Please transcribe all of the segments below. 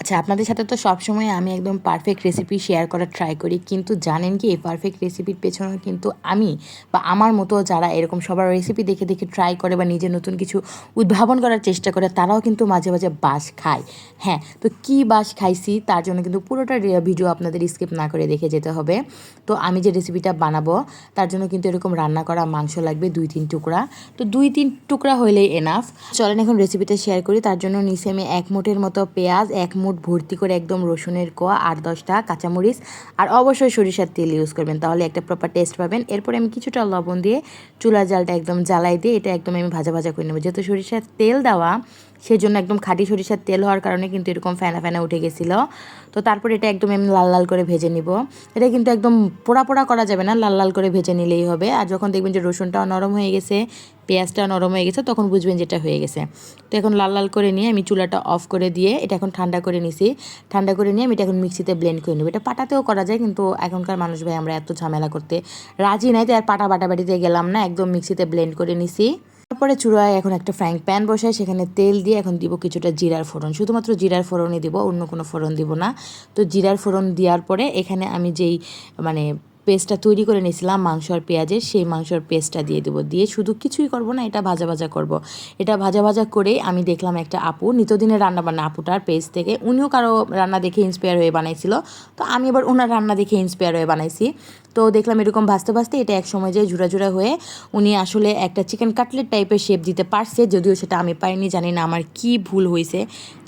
আচ্ছা, আপনাদের সাথে তো সবসময় আমি একদম পারফেক্ট রেসিপি শেয়ার করার ট্রাই করি, কিন্তু জানেন কি এই পারফেক্ট রেসিপির পেছনে কিন্তু আমি বা আমার মতো যারা এরকম সবার রেসিপি দেখে দেখে ট্রাই করে বা নিজে নতুন কিছু উদ্ভাবন করার চেষ্টা করে, তারাও কিন্তু মাঝে মাঝে বাস খায়। হ্যাঁ, তো কী বাস খাইছি তার জন্য কিন্তু পুরোটা ভিডিও আপনাদের স্কিপ না করে দেখে যেতে হবে। তো আমি যে রেসিপিটা বানাবো তার জন্য কিন্তু এরকম রান্না করা মাংস লাগবে 2-3 টুকরা। তো 2-3 টুকরা হলেই এনাফ। চলেন এখন রেসিপিটা শেয়ার করি। তার জন্য নিচে আমি 1 মুঠের মতো পেঁয়াজ, 1 মুঠ ভর্তি করে একদম রসুনের কোয়া, 8-10টা কাঁচামরিচ, আর অবশ্যই সরিষার তেল ইউজ করবেন, তাহলে একটা প্রপার টেস্ট পাবেন। এরপরে আমি কিছুটা লবণ দিয়ে চুলার জালটা একদম জ্বালাই দিয়ে এটা একদম আমি ভাজা ভাজা করে নেবো। যেহেতু সরিষার তেল দেওয়া, সেজন্য একদম খাঁটি সরিষার তেল হওয়ার কারণে কিন্তু এরকম ফেনা ফেনা উঠে গেছিলো। তো তারপরে এটা একদম আমি লাল লাল করে ভেজে নিব। এটা কিন্তু একদম পোড়া পোড়া করা যাবে না, লাল লাল করে ভেজে নিলেই হবে। আর যখন দেখবেন যে রসুনটাও নরম হয়ে গেছে, পেঁয়াজটা নরম হয়ে গেছে, তখন বুঝবেন যেটা হয়ে গেছে। তো এখন লাল লাল করে নিয়ে আমি চুলাটা অফ করে দিয়ে এটা এখন ঠান্ডা করে নিছি। ঠান্ডা করে নিয়ে আমি এটা এখন মিক্সিতে ব্লেন্ড করে নেব। এটা পাটাতেও করা যায়, কিন্তু এখনকার মানুষ ভাই আমরা এত ঝামেলা করতে রাজি নাই, তো আর পাটা বাটাবাটিতে গেলাম না, একদম মিক্সিতে ব্লেন্ড করে নিছি। তারপরে চুলায় এখন একটা ফ্রাইং প্যান বসায়, সেখানে তেল দিয়ে এখন দিব কিছুটা জিরার ফোড়ন, শুধুমাত্র জিরার ফোড়নই দিব, অন্য কোনো ফোড়ন দিব না। তো জিরার ফোড়ন দেওয়ার পরে এখানে আমি যেই মানে পেস্টটা তৈরি করে নিয়েছিলাম মাংস আর পেঁয়াজের, সেই মাংসর পেস্টটা দিয়ে দেবো। দিয়ে শুধু কিছুই করব না, এটা ভাজা ভাজা করব। এটা ভাজা ভাজা করে আমি দেখলাম একটা আপু, নিত্যদিনের রান্নাবান্না আপুটার পেজ থেকে, উনিও কারো রান্না দেখে ইন্সপায়ার হয়ে বানাইছিল, তো আমি এবার ওনার রান্না দেখে ইন্সপায়ার হয়ে বানাইছি। তো দেখলাম এরকম ভাজতে ভাজতে এটা এক সময় যে ঝুরা ঝুরা হয়ে উনি আসলে একটা চিকেন কাটলেট টাইপের শেপ দিতে পারছে, যদিও সেটা আমি পারিনি, জানি না আমার কি ভুল হয়েছে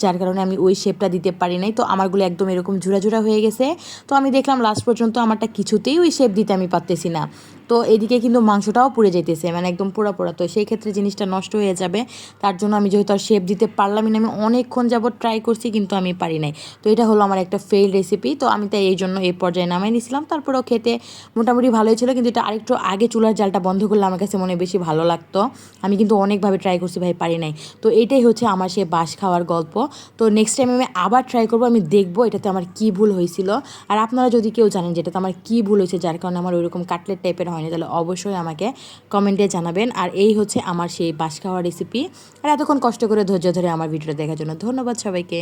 যার কারণে আমি ওই শেপটা দিতে পারি নাই। তো আমারগুলো একদম এরকম ঝুরা ঝুরা হয়ে গেছে। তো আমি দেখলাম লাস্ট পর্যন্ত আমারটা কিছুতেই ওই শেপ দিতে আমি পারতেছি না। তো এদিকে কিন্তু মাংসটাও পুড়ে যেতেছে, মানে একদম পোড়া পোড়া, তো সেই ক্ষেত্রে জিনিসটা নষ্ট হয়ে যাবে। তার জন্য আমি যেহেতু আর শেপ দিতে পারলামই না, আমি অনেকক্ষণ যাবত ট্রাই করছি কিন্তু আমি পারি নাই। তো এটা হলো আমার একটা ফেল রেসিপি। তো আমি তাই এই জন্য এই পর্যায়ে নামাই নিয়েছিলাম। তারপরেও খেতে মোটামুটি ভালোই ছিল, কিন্তু এটা আরেকটু আগে চুলার জালটা বন্ধ করলে আমার কাছে মনে বেশি ভালো লাগতো। আমি কিন্তু অনেকভাবে ট্রাই করছি ভাই, পারি নাই। তো এটাই হচ্ছে আমার সে বাস খাওয়ার গল্প। তো নেক্সট টাইম আমি আবার ট্রাই করবো, আমি দেখবো এটাতে আমার কী ভুল হয়েছিল। আর আপনারা যদি কেউ জানেন যেটাতে আমার কী ভুল হয়েছে যার কারণে আমার ওইরকম কাটলেট টাইপের হয়নি, তাহলে অবশ্যই আমাকে কমেন্টে জানাবেন। আর এই হচ্ছে আমার সেই বাস খাওয়ার রেসিপি। আর এতক্ষণ কষ্ট করে ধৈর্য ধরে আমার ভিডিওটা দেখার জন্য ধন্যবাদ সবাইকে।